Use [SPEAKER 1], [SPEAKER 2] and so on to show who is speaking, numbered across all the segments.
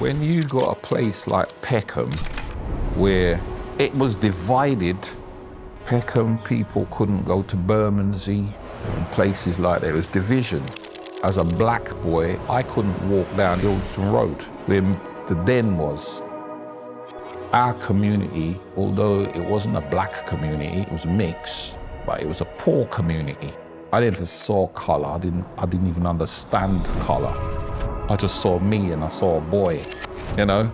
[SPEAKER 1] When you got a place like Peckham, where it was divided, Peckham people couldn't go to Bermondsey and places like that. It was division. As a black boy, I couldn't walk down Ilston Road, where the den was. Our community, although it wasn't a black community, it was a mix, but it was a poor community. I never saw colour, I didn't even understand colour. I just saw me and I saw a boy, you know?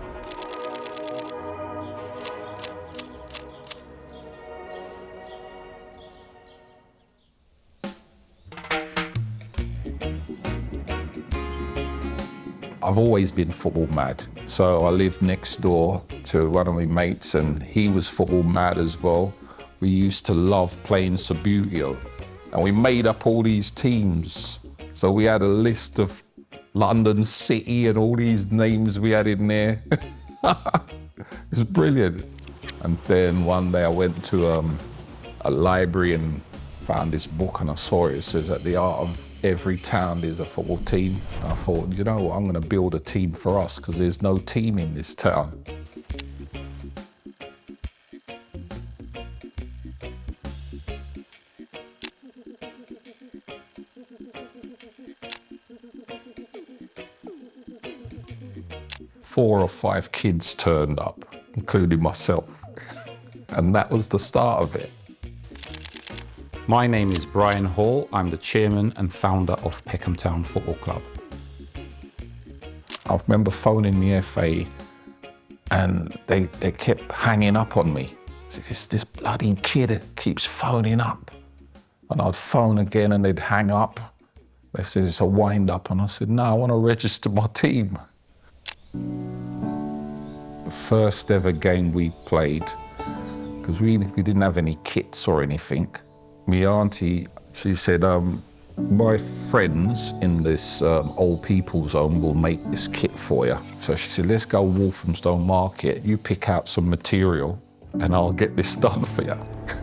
[SPEAKER 1] I've always been football mad. So I lived next door to one of my mates and he was football mad as well. We used to love playing Subbuteo and we made up all these teams. So we had a list of London City and all these names we had in there. It was brilliant. And then one day I went to a library and found this book and I saw it. It says at the heart of every town there's a football team. I thought, you know what, I'm going to build a team for us because there's no team in this town. Four or five kids turned up, including myself. And that was the start of it.
[SPEAKER 2] My name is Brian Hall. I'm the chairman and founder of Peckham Town Football Club.
[SPEAKER 1] I remember phoning the FA and they kept hanging up on me. This bloody kid keeps phoning up. And I'd phone again and they'd hang up. They said it's a wind up and I said, no, I want to register my team. The first ever game we played, because we didn't have any kits or anything. My auntie, she said, my friends in this old people's home will make this kit for you. So she said, let's go Walthamstow Market, you pick out some material and I'll get this done for you.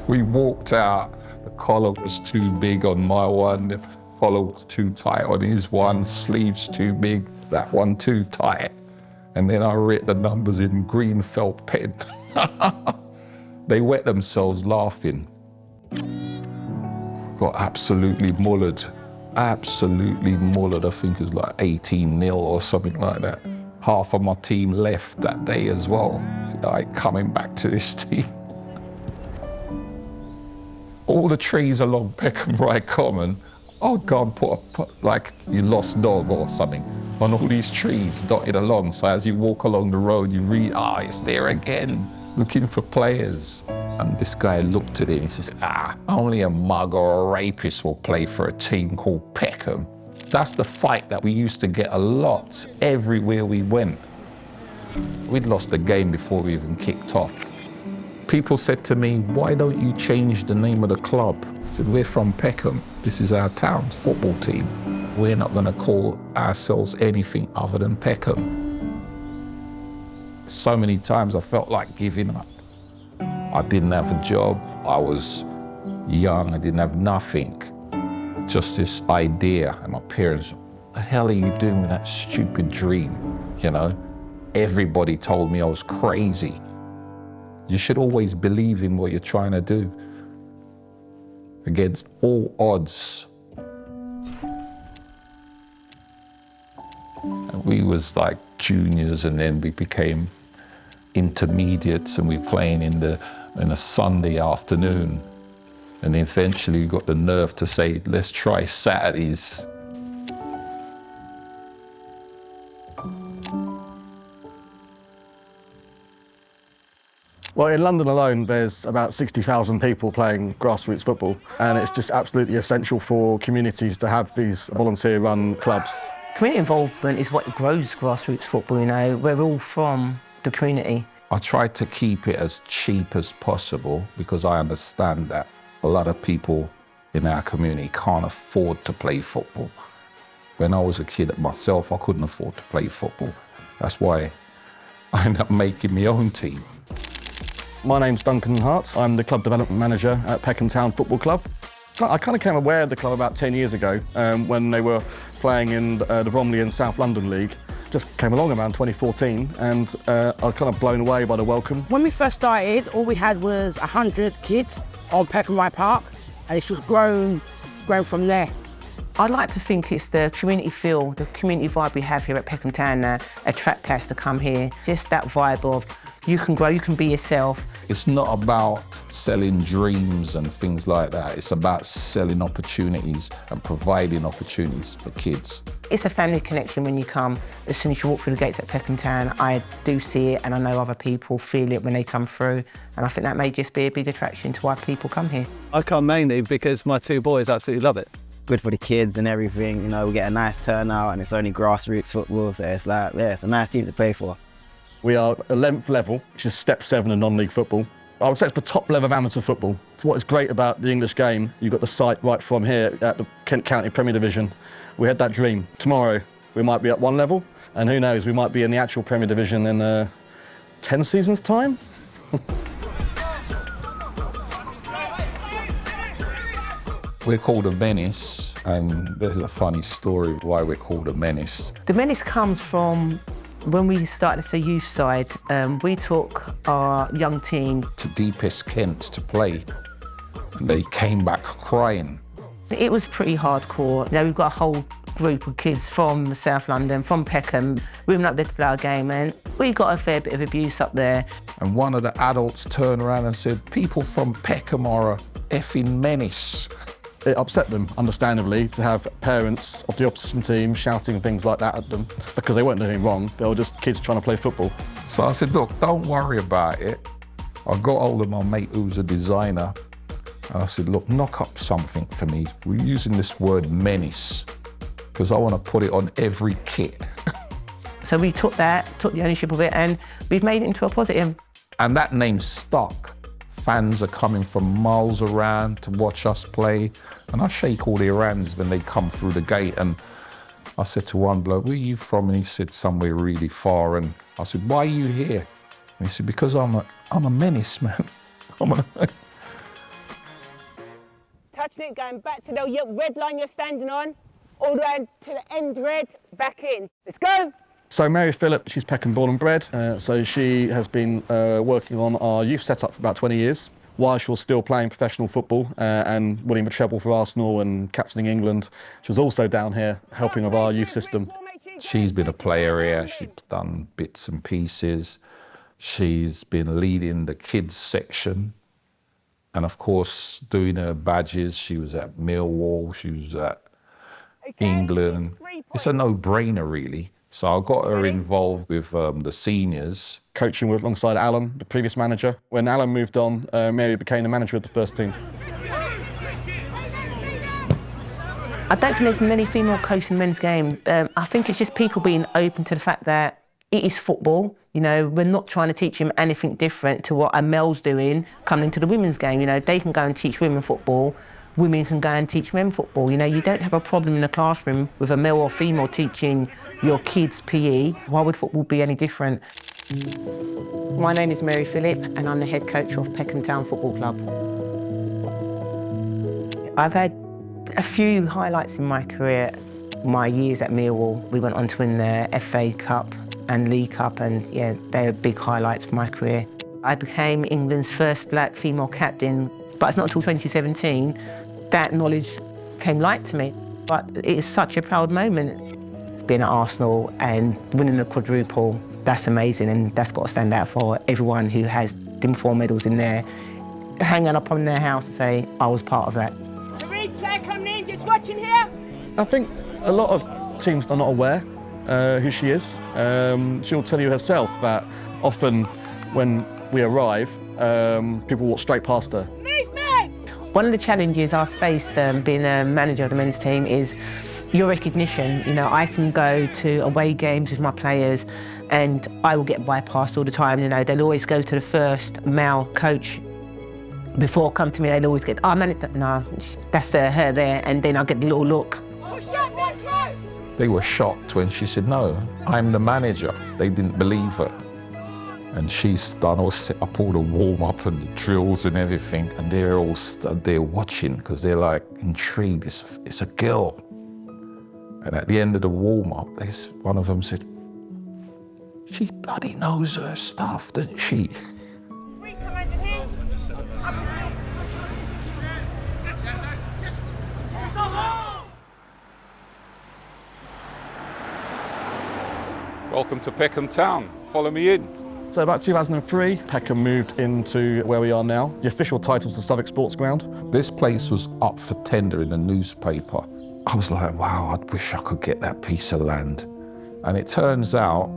[SPEAKER 1] We walked out, the collar was too big on my one, the collar was too tight on his one, sleeves too big, that one too tight. And then I wrote the numbers in green felt pen. They wet themselves laughing. Got absolutely mullered. Absolutely mullered. I think it was like 18-0 or something like that. Half of my team left that day as well. Like coming back to this team. All the trees along Peckham Rye Common, I'd go and put like you lost dog or something on all these trees dotted along. So as you walk along the road, you read, it's there again, looking for players. And this guy looked at it and he says, only a mug or a rapist will play for a team called Peckham. That's the fight that we used to get a lot everywhere we went. We'd lost the game before we even kicked off. People said to me, why don't you change the name of the club? I said, we're from Peckham. This is our town's football team. We're not going to call ourselves anything other than Peckham. So many times I felt like giving up. I didn't have a job, I was young, I didn't have nothing. Just this idea, and my parents, what the hell are you doing with that stupid dream, you know? Everybody told me I was crazy. You should always believe in what you're trying to do, against all odds. And we was like juniors and then we became intermediates and we were playing in a Sunday afternoon. And eventually we got the nerve to say, let's try Saturdays.
[SPEAKER 3] Well, in London alone, there's about 60,000 people playing grassroots football, and it's just absolutely essential for communities to have these volunteer-run clubs.
[SPEAKER 4] Community involvement is what grows grassroots football, you know. We're all from the community.
[SPEAKER 1] I tried to keep it as cheap as possible because I understand that a lot of people in our community can't afford to play football. When I was a kid myself, I couldn't afford to play football. That's why I ended up making my own team.
[SPEAKER 3] My name's Duncan Hart. I'm the club development manager at Peckham Town Football Club. I kind of became aware of the club about 10 years ago when they were playing in the Bromley and South London League. just came along around 2014 and I was kind of blown away by the welcome.
[SPEAKER 5] When we first started, all we had was 100 kids on Peckham Rye Park, and it's just grown from there.
[SPEAKER 4] I'd like to think it's the community feel, the community vibe we have here at Peckham Town now, attract players to come here. Just that vibe of you can grow, you can be yourself.
[SPEAKER 1] It's not about selling dreams and things like that. It's about selling opportunities and providing opportunities for kids.
[SPEAKER 4] It's a family connection when you come. As soon as you walk through the gates at Peckham Town, I do see it, and I know other people feel it when they come through. And I think that may just be a big attraction to why people come here.
[SPEAKER 6] I come mainly because my two boys absolutely love it.
[SPEAKER 7] Good for the kids and everything, you know, we get a nice turnout and it's only grassroots football, so it's like, yeah, it's a nice team to play for.
[SPEAKER 3] We are 11th level, which is step 7 in non-league football. I would say it's the top level of amateur football. What is great about the English game, you've got the site right from here at the Kent County Premier Division. We had that dream. Tomorrow, we might be at 1 level, and who knows, we might be in the actual Premier Division in 10 seasons' time.
[SPEAKER 1] We're called a Menace, and there's a funny story why we're called a Menace.
[SPEAKER 4] The Menace comes from when we started as a youth side. We took our young team
[SPEAKER 1] To deepest Kent to play, and they came back crying.
[SPEAKER 4] It was pretty hardcore. You know, we've got a whole group of kids from South London, from Peckham. We went up there to play our game, and we got a fair bit of abuse up there.
[SPEAKER 1] And one of the adults turned around and said, "People from Peckham are a effing menace."
[SPEAKER 3] It upset them, understandably, to have parents of the opposition team shouting things like that at them because they weren't doing anything wrong. They were just kids trying to play football.
[SPEAKER 1] So I said, "Look, don't worry about it." I got hold of my mate who's a designer, and I said, "Look, knock up something for me. We're using this word menace because I want to put it on every kit."
[SPEAKER 4] So we took the ownership of it, and we've made it into a positive.
[SPEAKER 1] And that name stuck. Fans are coming from miles around to watch us play, and I shake all their hands when they come through the gate. And I said to one bloke, "Where are you from?" And he said, "Somewhere really far." And I said, "Why are you here?" And he said, "Because I'm a menace, man."
[SPEAKER 5] Touching it, going back to the red line you're standing on, all the way to the end red, back in. Let's go.
[SPEAKER 3] So Mary Phillip, she's Peckham born and bred, so she has been working on our youth setup for about 20 years, while she was still playing professional football and winning the treble for Arsenal and captaining England. She was also down here helping with our youth system.
[SPEAKER 1] She's been a player here, she's done bits and pieces. She's been leading the kids section, and of course doing her badges. She was at Millwall, she was at England. It's a no-brainer really. So I got her involved with the seniors.
[SPEAKER 3] Coaching alongside Alan, the previous manager. When Alan moved on, Mary became the manager of the first team.
[SPEAKER 4] I don't think there's many female coaches in the men's game. I think it's just people being open to the fact that it is football. You know, we're not trying to teach them anything different to what a male's doing coming into the women's game. You know, they can go and teach women football. Women can go and teach men football. You know, you don't have a problem in the classroom with a male or female teaching your kids PE. Why would football be any different? My name is Mary Phillip, and I'm the head coach of Peckham Town Football Club. I've had a few highlights in my career. My years at Millwall, we went on to win the FA Cup and League Cup, and yeah, they were big highlights for my career. I became England's first black female captain, but it's not until 2017 that knowledge came light to me. But it is such a proud moment. Being at Arsenal and winning the quadruple, that's amazing, and that's got to stand out for everyone who has them 4 medals in there, hanging up on their house to say, I was part of that.
[SPEAKER 5] The red player coming in, just watching here.
[SPEAKER 3] I think a lot of teams are not aware who she is. She'll tell you herself that often when we arrive, people walk straight past her.
[SPEAKER 4] One of the challenges I've faced being a manager of the men's team is your recognition. You know, I can go to away games with my players and I will get bypassed all the time. You know, they'll always go to the first male coach before come to me. They'll always get, oh, man, no, that's her there, and then I'll get the little look.
[SPEAKER 1] They were shocked when she said, "No, I'm the manager." They didn't believe her. And she's done all, set up all the warm-up and the drills and everything, and they're all stood there watching because they're like intrigued. It's a girl. And at the end of the warm-up, one of them said, She bloody knows her stuff, doesn't she?
[SPEAKER 2] Welcome to Peckham Town. Follow me in.
[SPEAKER 3] So about 2003, Peckham moved into where we are now. The official title's the Southwark Sports Ground.
[SPEAKER 1] This place was up for tender in the newspaper. I was like, wow, I wish I could get that piece of land. And it turns out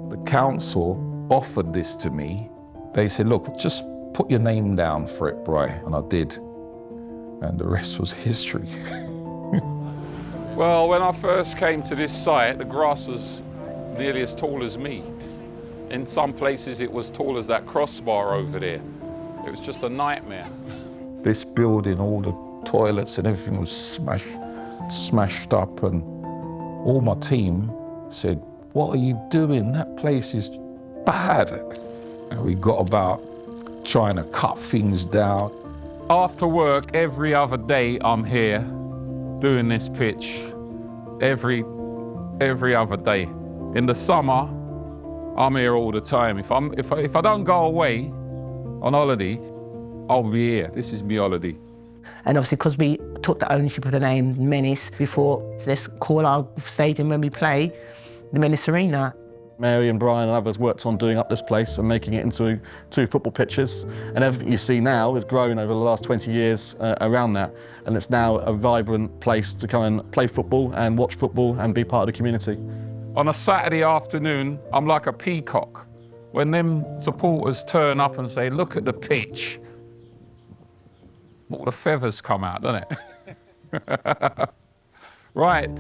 [SPEAKER 1] the council offered this to me. They said, look, just put your name down for it, Bry. And I did. And the rest was history.
[SPEAKER 2] Well, when I first came to this site, the grass was nearly as tall as me. In some places, it was tall as that crossbar over there. It was just a nightmare.
[SPEAKER 1] This building, all the toilets and everything was smashed up, and all my team said, what are you doing? That place is bad. And we got about trying to cut things down.
[SPEAKER 2] After work, every other day, I'm here doing this pitch. Every other day. In the summer, I'm here all the time. If I don't go away on holiday, I'll be here. This is my holiday.
[SPEAKER 4] And obviously, because we took the ownership of the name Menace, we thought, let's call our stadium when we play the Menace Arena.
[SPEAKER 3] Mary and Brian and others worked on doing up this place and making it into 2 football pitches. And everything you see now has grown over the last 20 years around that. And it's now a vibrant place to come and play football and watch football and be part of the community.
[SPEAKER 2] On a Saturday afternoon, I'm like a peacock. When them supporters turn up and say, look at the pitch, all the feathers come out, don't it? Right,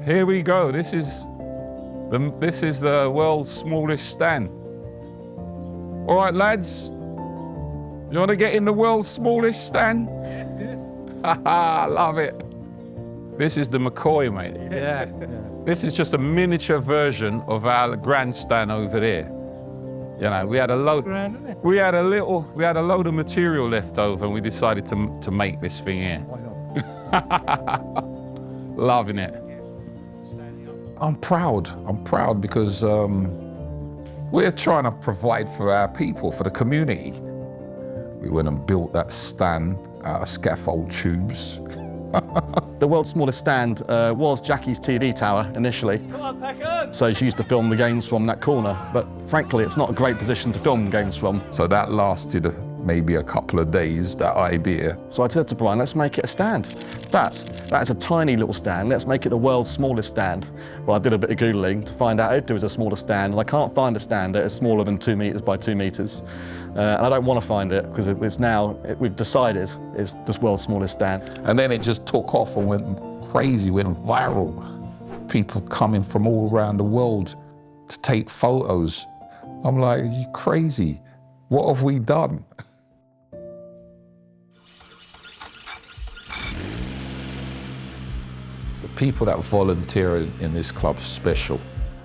[SPEAKER 2] here we go. This is the world's smallest stand. All right, lads, you want to get in the world's smallest stand? Haha, love it. This is the McCoy, mate.
[SPEAKER 6] Yeah.
[SPEAKER 2] This is just a miniature version of our grandstand over there. You know, we had a load of material left over, and we decided to make this thing here. Loving it.
[SPEAKER 1] I'm proud because we're trying to provide for our people, for the community. We went and built that stand out of scaffold tubes.
[SPEAKER 3] The world's smallest stand was Jackie's TV tower initially.
[SPEAKER 6] Come on, Peckham!
[SPEAKER 3] So she used to film the games from that corner, but frankly, it's not a great position to film games from.
[SPEAKER 1] So that lasted maybe a couple of days, that idea.
[SPEAKER 3] So I said to Brian, let's make it a stand. That's a tiny little stand, let's make it the world's smallest stand. Well, I did a bit of Googling to find out if there was a smaller stand, and I can't find a stand that is smaller than 2 meters by 2 meters. And I don't want to find it, because we've decided it's the world's smallest stand.
[SPEAKER 1] And then it just took off and went crazy, went viral. People coming from all around the world to take photos. I'm like, are you crazy? What have we done? The people that volunteer in this club are special.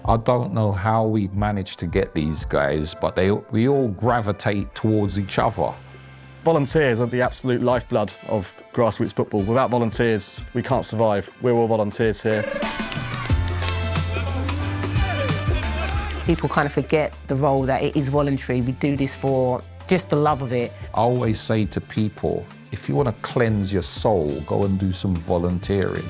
[SPEAKER 1] I don't know how we managed to get these guys, but we all gravitate towards each other.
[SPEAKER 3] Volunteers are the absolute lifeblood of grassroots football. Without volunteers, we can't survive. We're all volunteers here.
[SPEAKER 4] People kind of forget the role that it is voluntary. We do this for just the love of it.
[SPEAKER 1] I always say to people, if you want to cleanse your soul, go and do some volunteering.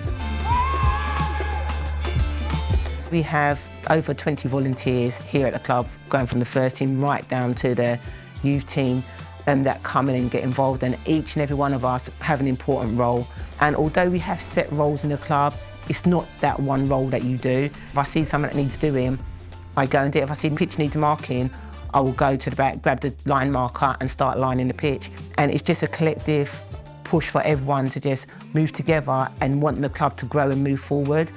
[SPEAKER 4] We have over 20 volunteers here at the club, going from the first team right down to the youth team, that come in and get involved, and each and every one of us have an important role. And although we have set roles in the club, it's not that one role that you do. If I see someone that needs doing, I go and do it. If I see the pitch needs marking, I will go to the back, grab the line marker and start lining the pitch. And it's just a collective push for everyone to just move together and want the club to grow and move forward.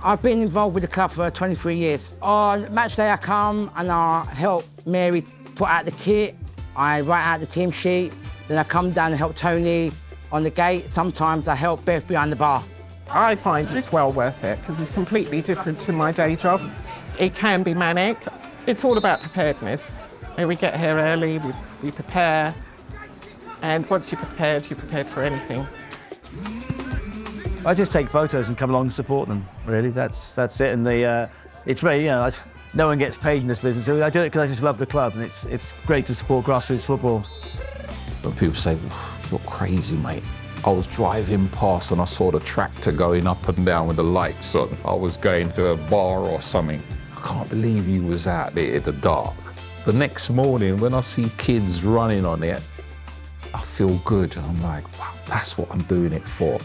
[SPEAKER 8] I've been involved with the club for 23 years. On match day I come and I help Mary put out the kit, I write out the team sheet, then I come down and help Tony on the gate. Sometimes I help Bev behind the bar.
[SPEAKER 9] I find it's well worth it because it's completely different to my day job. It can be manic. It's all about preparedness. We get here early, we prepare, and once you're prepared for anything.
[SPEAKER 10] I just take photos and come along and support them, really. That's it. And it's very, you know, no one gets paid in this business. So I do it because I just love the club, and it's great to support grassroots football.
[SPEAKER 1] But people say, you're crazy, mate. I was driving past and I saw the tractor going up and down with the lights on. I was going to a bar or something. I can't believe you was out there in the dark. The next morning, when I see kids running on it, I feel good. And I'm like, wow, that's what I'm doing it for.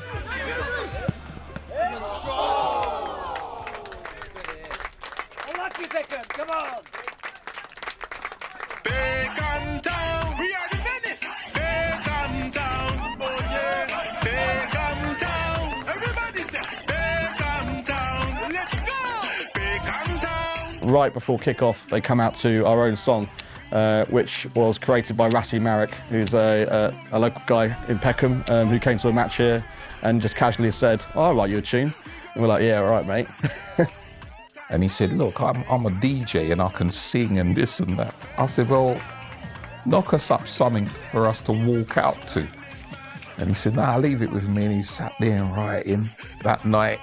[SPEAKER 11] Lucky Peckham, come on!
[SPEAKER 12] Peckham Town, we are the Menace. Peckham Town, oh yeah. Peckham Town, everybody say Peckham Town, let's go. Peckham Town.
[SPEAKER 3] Right before kick-off, they come out to our own song, which was created by Rassi Marek, who's a local guy in Peckham who came to a match here and just casually said, oh, I'll write you a tune. And we're like, yeah, all right, mate.
[SPEAKER 1] And he said, look, I'm a DJ and I can sing and this and that. I said, well, knock us up something for us to walk out to. And he said, nah, leave it with me. And he sat there and writing. That night,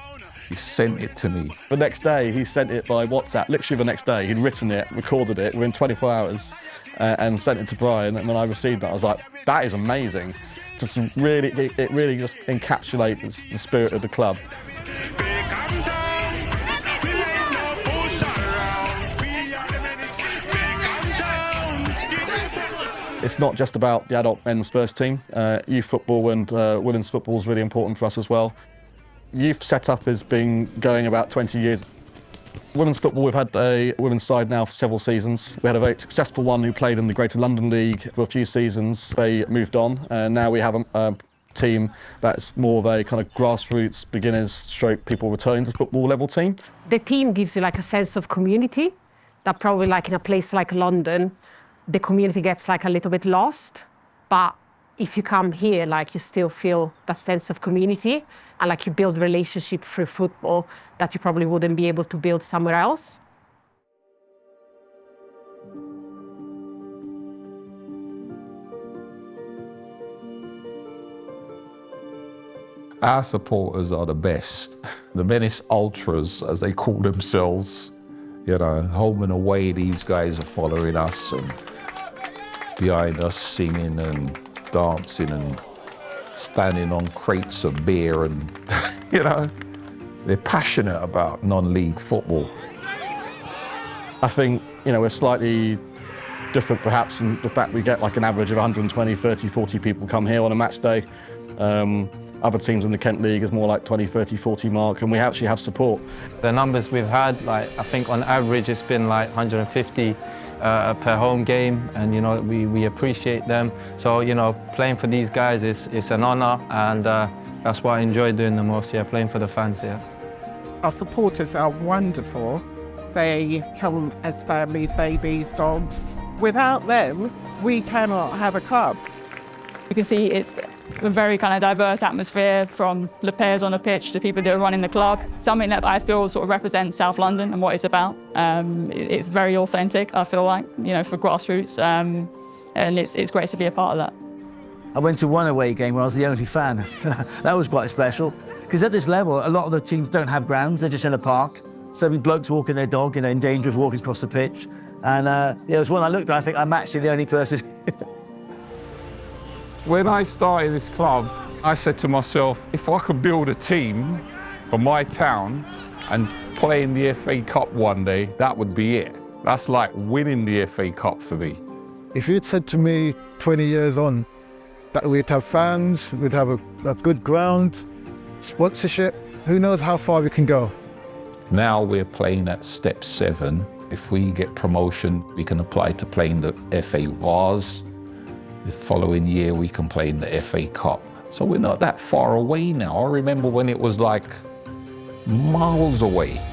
[SPEAKER 1] he sent it to me.
[SPEAKER 3] The next day, he sent it by WhatsApp. Literally the next day, he'd written it, recorded it within 24 hours and sent it to Brian. And when I received that, I was like, that is amazing. Just really, it really just encapsulates the spirit of the club. It's not just about the adult men's first team. Youth football and women's football is really important for us as well. Youth setup has been going about 20 years. Women's football, we've had a women's side now for several seasons. We had a very successful one who played in the Greater London League for a few seasons. They moved on, and now we have a team that's more of a kind of grassroots, beginners, stroke people returning to football level team.
[SPEAKER 13] The team gives you like a sense of community that probably like in a place like London, the community gets like a little bit lost, but if you come here, like you still feel that sense of community and like you build relationship through football that you probably wouldn't be able to build somewhere else.
[SPEAKER 1] Our supporters are the best. The Menace Ultras, as they call themselves, you know, home and away, these guys are following us and behind us singing and dancing and standing on crates of beer and, you know, they're passionate about non-league football.
[SPEAKER 3] I think, you know, we're slightly different perhaps in the fact we get like an average of 120, 30, 40 people come here on a match day. Other teams in the Kent League is more like 20, 30, 40 mark, and we actually have support.
[SPEAKER 14] The numbers we've had, like I think on average it's been like 150 per home game, and you know we appreciate them. So you know, playing for these guys is an honour, and that's what I enjoy doing the most. Yeah, playing for the fans. Yeah.
[SPEAKER 9] Our supporters are wonderful. They come as families, babies, dogs. Without them, we cannot have a club.
[SPEAKER 15] You can see it's a very kind of diverse atmosphere, from the players on the pitch to people that are running the club. Something that I feel sort of represents South London and what it's about. It's very authentic, I feel like, you know, for grassroots, and it's great to be a part of that.
[SPEAKER 10] I went to one away game where I was the only fan. That was quite special, because at this level, a lot of the teams don't have grounds, they're just in a park. So we blokes walking their dog, you know, in danger of walking across the pitch. And yeah, it was one I looked at, I think I'm actually the only person.
[SPEAKER 2] When I started this club, I said to myself, if I could build a team for my town and play in the FA Cup one day, that would be it. That's like winning the FA Cup for me.
[SPEAKER 16] If you'd said to me 20 years on that we'd have fans, we'd have a good ground, sponsorship, who knows how far we can go.
[SPEAKER 1] Now we're playing at step 7. If we get promotion, we can apply to play in the FA Vase. The following year, we can play in the FA Cup. So we're not that far away now. I remember when it was like miles away.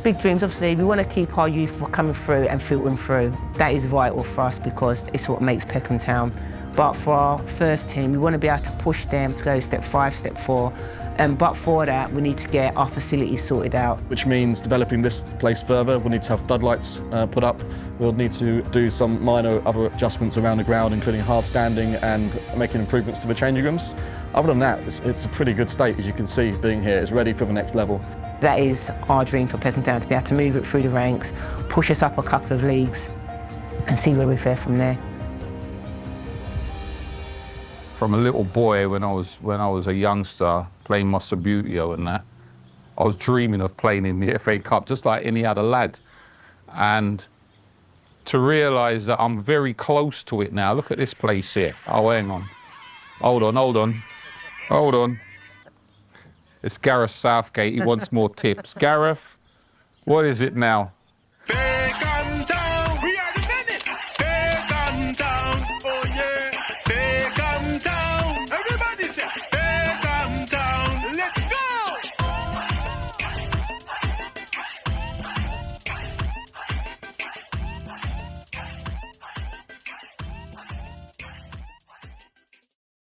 [SPEAKER 4] big dreams. Obviously, we want to keep our youth coming through and filtering through. That is vital for us because it's what makes Peckham Town. But for our first team, we want to be able to push them to go step 5, step 4. But for that, we need to get our facilities sorted out.
[SPEAKER 3] Which means developing this place further. We'll need to have floodlights put up. We'll need to do some minor other adjustments around the ground, including hard standing and making improvements to the changing rooms. Other than that, it's a pretty good state, as you can see, being here. It's ready for the next level.
[SPEAKER 4] That is our dream for Peckham Town, to be able to move it through the ranks, push us up a couple of leagues and see where we fare from there.
[SPEAKER 2] From a little boy, when I was a youngster, playing Buitrago and that, I was dreaming of playing in the FA Cup, just like any other lad. And to realise that I'm very close to it now. Look at this place here. Oh, hang on. Hold on. It's Gareth Southgate. He wants more tips. Gareth, what is it now?